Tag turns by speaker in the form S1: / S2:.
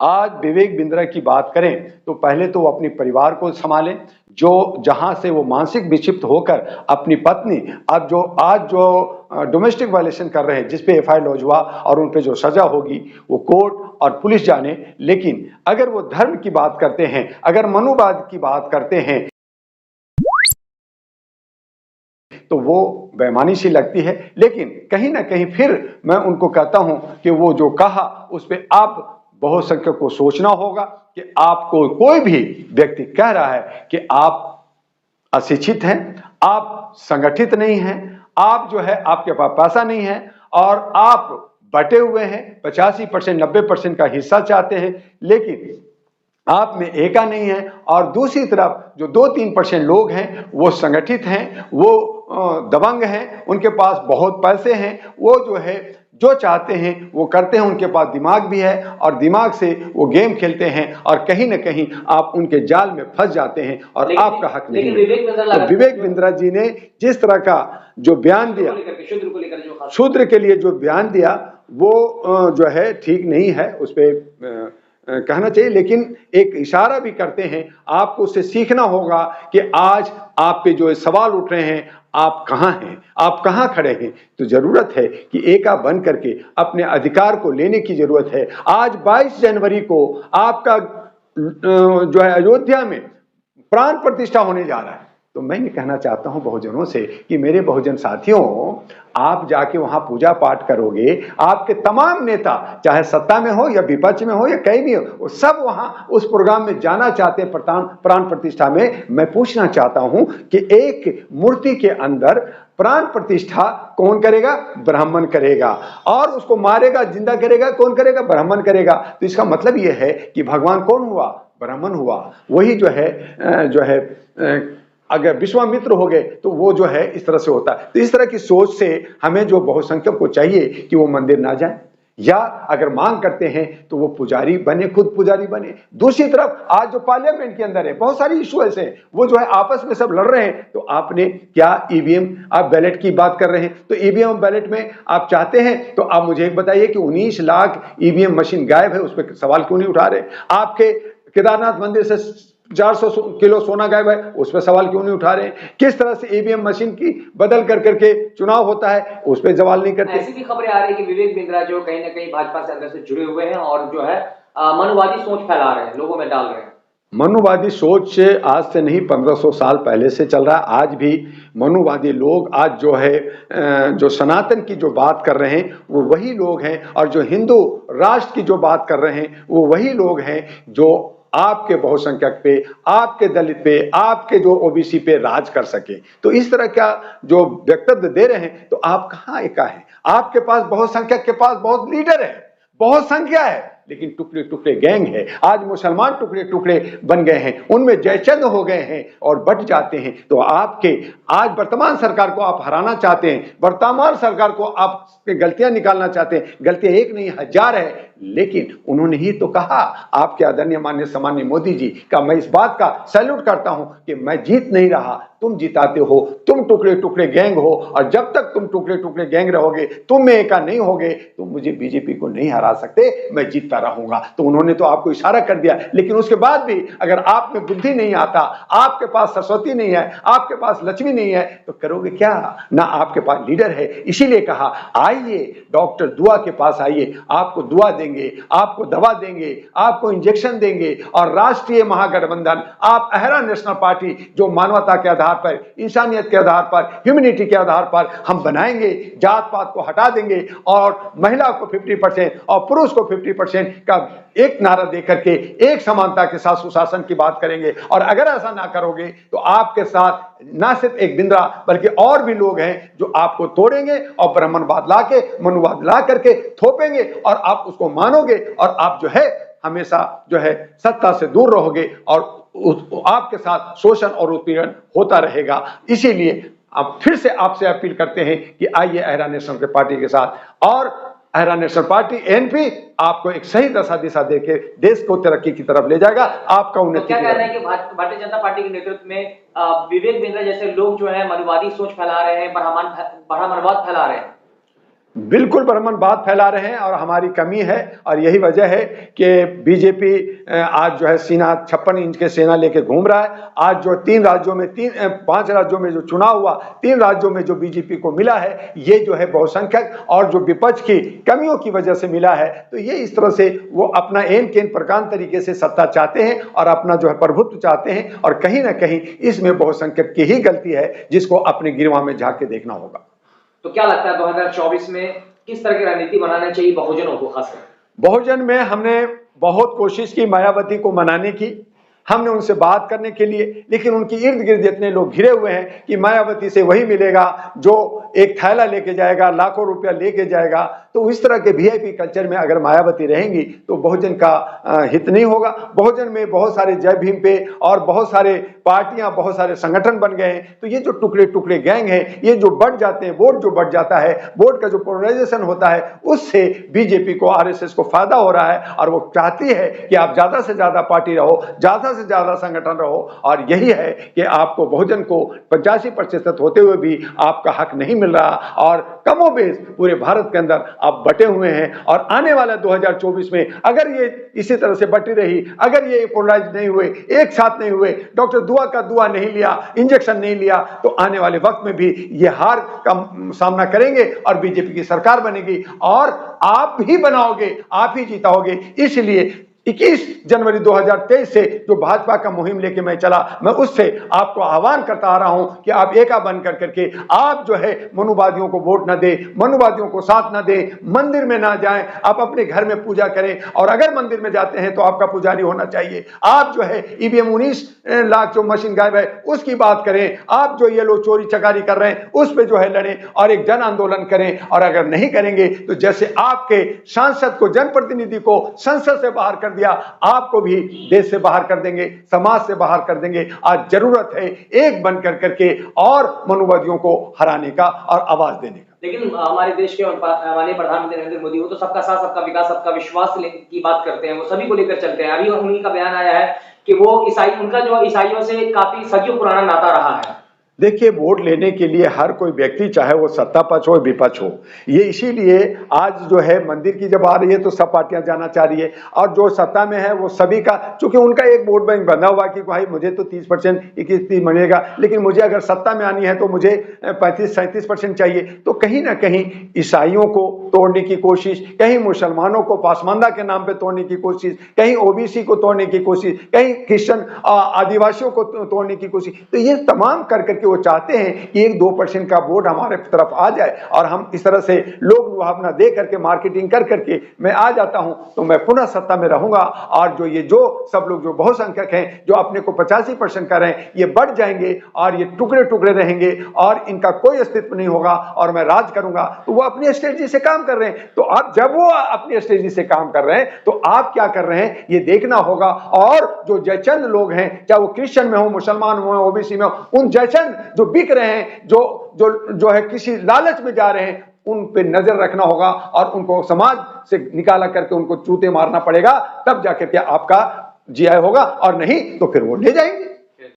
S1: आज विवेक बिंद्रा की बात करें तो पहले तो वो अपने परिवार को संभालें, जो जहां से वो मानसिक विक्षिप्त होकर अपनी पत्नी अब जो आज जो डोमेस्टिक वायलेशन कर रहे हैं, जिस पे एफआईआर लॉन्च हुआ और उन पे जो सजा होगी वो कोर्ट और पुलिस जाने। लेकिन अगर वो धर्म की बात करते हैं, अगर मनुवाद की बात करते हैं, तो वो बेईमानी सी लगती है। लेकिन कहीं ना कहीं फिर मैं उनको कहता हूं कि वो जो कहा उस पर आप बहुसंख्यक को सोचना होगा कि आपको कोई भी व्यक्ति कह रहा है कि आप अशिक्षित हैं, आप संगठित नहीं हैं, आप जो है आपके पास पैसा नहीं है और आप बटे हुए हैं, 85% 90% का हिस्सा चाहते हैं, लेकिन आप में एका नहीं है। और दूसरी तरफ जो 2-3% लोग हैं वो संगठित हैं, वो दबंग हैं, उनके पास बहुत पैसे हैं, वो जो है जो चाहते हैं वो करते हैं, उनके पास दिमाग भी है और दिमाग से वो गेम खेलते हैं और कहीं ना कहीं आप उनके जाल में फंस जाते हैं और आपका हक नहीं है। तो विवेक बिंद्रा जी ने जिस तरह का जो बयान दिया, शूद्र के लिए जो बयान दिया, वो जो है ठीक नहीं है, उस पर कहना चाहिए। लेकिन एक इशारा भी करते हैं, आपको उससे सीखना होगा कि आज आप पे जो सवाल उठ रहे हैं, आप कहां हैं, आप कहां खड़े हैं। तो जरूरत है कि एका बन करके अपने अधिकार को लेने की जरूरत है। आज 22 जनवरी को आपका जो है अयोध्या में प्राण प्रतिष्ठा होने जा रहा है। तो मैं ये कहना चाहता हूं बहुजनों से कि मेरे बहुजन साथियों, आप जाके वहां पूजा पाठ करोगे, आपके तमाम नेता चाहे सत्ता में हो या विपक्ष में हो या कहीं भी हो, वो सब वहां उस प्रोग्राम में जाना चाहते हैं प्राण प्रतिष्ठा में। मैं पूछना चाहता हूं कि एक मूर्ति के अंदर प्राण प्रतिष्ठा कौन करेगा? ब्राह्मण करेगा। और उसको मारेगा, जिंदा करेगा कौन करेगा? ब्राह्मण करेगा। तो इसका मतलब यह है कि भगवान कौन हुआ? ब्राह्मण हुआ। वही जो है अगर विश्वामित्र हो गए तो वो जो है इस तरह से होता है। तो इस तरह की सोच से हमें जो बहुसंख्यक को चाहिए कि वो मंदिर ना जाए, या अगर मांग करते हैं तो वो पुजारी बने, खुद पुजारी बने। दूसरी तरफ आज जो पार्लियामेंट के अंदर है बहुत सारी इशू ऐसे हैं, वो जो है आपस में सब लड़ रहे हैं। तो आपने क्या ईवीएम, आप बैलेट की बात कर रहे हैं, तो ईवीएम बैलेट में आप चाहते हैं तो आप मुझे एक बताइए कि 19 लाख ईवीएम मशीन गायब है, उस पर सवाल क्यों नहीं उठा रहे? आपके केदारनाथ मंदिर से 400 किलो सोना गायब है, उस पर सवाल क्यों नहीं उठा रहे? किस तरह से ईवीएम मशीन की बदल कर करके चुनाव होता है, उस पर सवाल नहीं करते।
S2: ऐसी भी खबरें आ रही है कि विवेक बिंद्रा जो कहीं ना कहीं भाजपा से अंदर से जुड़े हुए हैं और जो है मनुवादी सोच फैला रहे हैं, लोगों में डाल रहे हैं।
S1: मनुवादी सोच से आज से नहीं 1500 साल पहले से चल रहा है। आज भी मनुवादी लोग आज जो है जो सनातन की जो बात कर रहे हैं वो वही लोग हैं, और जो हिंदू राष्ट्र की जो बात कर रहे हैं वो वही लोग हैं जो आपके बहुसंख्यक पे, आपके दलित पे, आपके जो ओबीसी पे राज कर सके। तो इस तरह का जो वक्तव्य दे रहे हैं, तो आप कहां एका है? आपके पास बहुसंख्यक के पास बहुत लीडर है, बहुत संख्या है, लेकिन टुकड़े टुकड़े गैंग है। आज मुसलमान टुकड़े टुकड़े बन गए हैं, उनमें जयचंद हो गए हैं और बट जाते हैं। तो आपके आज वर्तमान सरकार को आप हराना चाहते हैं, वर्तमान सरकार को आप गलतियां निकालना चाहते हैं। गलतियां एक नहीं 1000 है, लेकिन उन्होंने ही तो कहा, आपके आदरणीय माननीय सम्माननीय मोदी जी का मैं इस बात का सैल्यूट करता हूं कि मैं जीत नहीं रहा, तुम जिताते हो, तुम टुकड़े टुकड़े गैंग हो, और जब तक तुम टुकड़े टुकड़े गैंग रहोगे, तुम में एका नहीं होगे, तुम मुझे बीजेपी को नहीं हरा सकते, मैं जीतता रहूंगा। तो उन्होंने तो आपको इशारा कर दिया, लेकिन उसके बाद भी अगर आप में बुद्धि नहीं आता, आपके पास सरस्वती नहीं है, आपके पास लक्ष्मी नहीं है, तो करोगे क्या? ना आपके पास लीडर है। इसीलिए कहा, आइए डॉक्टर दुआ के पास आइए, आपको दुआ देंगे, आपको दवा देंगे, आपको इंजेक्शन देंगे। और राष्ट्रीय महागठबंधन, आप अहरा नेशनल पार्टी, जो मानवता के आधार पर, इंसानियत के आधार पर, ह्यूमैनिटी के आधार पर हम बनाएंगे, जात पात को हटा देंगे और महिला को 50% और पुरुष को 50% का एक नारा देकर के एक समानता के साथ सुशासन की बात करेंगे। और अगर ऐसा ना करोगे तो आपके साथ ना सिर्फ एक बिंद्रा बल्कि और भी लोग हैं जो आपको तोड़ेंगे और ब्राह्मणवाद ला के, मनुवाद ला करके थोपेंगे, और आप उसको मानोगे और आप जो है हमेशा जो है सत्ता से दूर रहोगे और आपके साथ शोषण और उत्पीड़न होता रहेगा। इसीलिए अब फिर से आपसे अपील करते हैं कि आइए अहरा नेशनल पार्टी के साथ, और अहरा नेशनल पार्टी एनपी आपको एक सही दशा दिशा देके देश को तरक्की की तरफ ले जाएगा, आपका उन्नति।
S2: तो क्या कहना है कि भारतीय जनता पार्टी के नेतृत्व में विवेक बिंद्रा जैसे लोग जो है मनुवादी सोच फैला रहे हैं, ब्राह्मणवाद फैला रहे हैं?
S1: बिल्कुल भ्रमण बात फैला रहे हैं और हमारी कमी है और यही वजह है कि बीजेपी आज जो है सीना 56 इंच के सेना लेके घूम रहा है। आज जो 5 राज्यों में जो चुनाव हुआ, 3 राज्यों में जो बीजेपी को मिला है, ये जो है बहुसंख्यक और जो विपक्ष की कमियों की वजह से मिला है। तो ये इस तरह से वो अपना एन केन प्रकार तरीके से सत्ता चाहते हैं और अपना जो है प्रभुत्व चाहते हैं और कहीं ना कहीं इसमें बहुसंख्यक की ही गलती है, जिसको अपने गिरवा में झांक के देखना होगा।
S2: तो क्या लगता है 2024 में किस तरह की रणनीति बनाना चाहिए बहुजनों को खासकर?
S1: बहुजन में हमने बहुत कोशिश की मायावती को मनाने की, हमने उनसे बात करने के लिए, लेकिन उनकी इर्द गिर्द इतने लोग घिरे हुए हैं कि मायावती से वही मिलेगा जो एक थैला लेके जाएगा, लाखों रुपया लेके जाएगा। तो इस तरह के वीआईपी कल्चर में अगर मायावती रहेंगी तो बहुजन का हित नहीं होगा। बहुजन में बहुत सारे जय भीम पे और बहुत सारे पार्टियां, बहुत सारे संगठन बन गए हैं। तो ये जो टुकड़े टुकड़े गैंग हैं, ये जो बढ़ जाते हैं, वोट जो बढ़ जाता है, वोट का जो पोलराइजेशन होता है, उससे बीजेपी को, आरएसएस को फायदा हो रहा है और वो चाहती है कि आप ज्यादा से ज्यादा पार्टी रहो, ज्यादा से ज्यादा संगठन रहो। और यही है कि आपको बहुजन को 85% होते हुए भी आपका हक नहीं मिल रहा और कमोबेश पूरे भारत के अंदर आप बटे हुए हैं। और आने वाला 2024 में अगर ये इसी तरह से बटी रही, अगर ये पोलराइज नहीं हुए, एक साथ नहीं हुए, डॉक्टर दुआ का दुआ नहीं लिया, इंजेक्शन नहीं लिया, तो आने वाले वक्त में भी ये हार का सामना करेंगे और बीजेपी की सरकार बनेगी और आप ही बनाओगे, आप ही जीताओगे। इसलिए 21 जनवरी 2023 से जो भाजपा का मुहिम लेके मैं चला, मैं उससे आपको आह्वान करता आ रहा हूं कि आप एका बन करके आप जो है मनुवादियों को वोट न दे, मनुवादियों को साथ न दे, मंदिर में ना जाएं, आप अपने घर में पूजा करें और अगर मंदिर में जाते हैं तो आपका पुजारी होना चाहिए। आप जो है ईवीएम 19 लाख जो मशीन गायब है उसकी बात करें, आप जो ये लोग चोरी चकारी कर रहे हैं उस पर जो है लड़ें और एक जन आंदोलन करें। और अगर नहीं करेंगे तो जैसे आपके सांसद को, जनप्रतिनिधि को संसद से बाहर दिया, आपको भी देश से बाहर कर देंगे, समाज से बाहर कर देंगे। आज जरूरत है एक बनकर करके और मनुवादियों को हराने का और आवाज देने का।
S2: लेकिन हमारे देश के माननीय प्रधानमंत्री नरेंद्र मोदी वो तो सबका साथ, सबका विकास, सबका विश्वास की बात करते हैं, वो सभी को लेकर चलते हैं। अभी उन्हीं का बयान आया है कि वो उनका जो ईसाइयों से काफी सदियों पुराना नाता रहा है।
S1: देखिए, वोट लेने के लिए हर कोई व्यक्ति, चाहे वो सत्ता पक्ष हो विपक्ष हो, ये इसीलिए आज जो है मंदिर की जब आ रही है तो सब पार्टियां जाना चाह रही है और जो सत्ता में है वो सभी का, चूंकि उनका एक वोट बैंक बना हुआ कि भाई मुझे तो 30% 21 मिलेगा, लेकिन मुझे अगर सत्ता में आनी है तो मुझे 35-37% चाहिए। तो कहीं ना कहीं ईसाइयों को तोड़ने की कोशिश, कहीं मुसलमानों को पासमानदा के नाम पे तोड़ने की कोशिश, कहीं ओबीसी को तोड़ने की कोशिश, कहीं क्रिश्चियन आदिवासियों को तोड़ने की कोशिश। तो ये तमाम कर करके वो चाहते हैं कि 1-2% का वोट हमारे तरफ आ जाए और हम इस तरह से लोग लुभावना दे करके, मार्केटिंग कर करके मैं आ जाता हूं तो मैं पुनः सत्ता में रहूंगा। और जो सब लोग जो बहुसंख्यक हैं, जो अपने को 85% कर रहे हैं, ये बढ़ जाएंगे और ये टुकड़े टुकड़े रहेंगे और इनका कोई अस्तित्व नहीं होगा और मैं राज करूंगा। तो वो अपनी स्ट्रेटजी से काम कर रहे हैं। तो अब जब वो अपनी स्ट्रेटजी से काम कर रहे हैं तो आप क्या कर रहे हैं ये देखना होगा। और जो जयचंद लोग हैं, चाहे वो क्रिश्चियन में हो, मुसलमान में हो, ओबीसी में हो, उन जयचंद जो बिक रहे हैं, जो है किसी लालच में जा रहे हैं, उन पे नजर रखना होगा और उनको समाज से निकाला करके उनको चूते मारना पड़ेगा। तब जाकर के आपका जीआई होगा और नहीं तो फिर वो ले जाएंगे।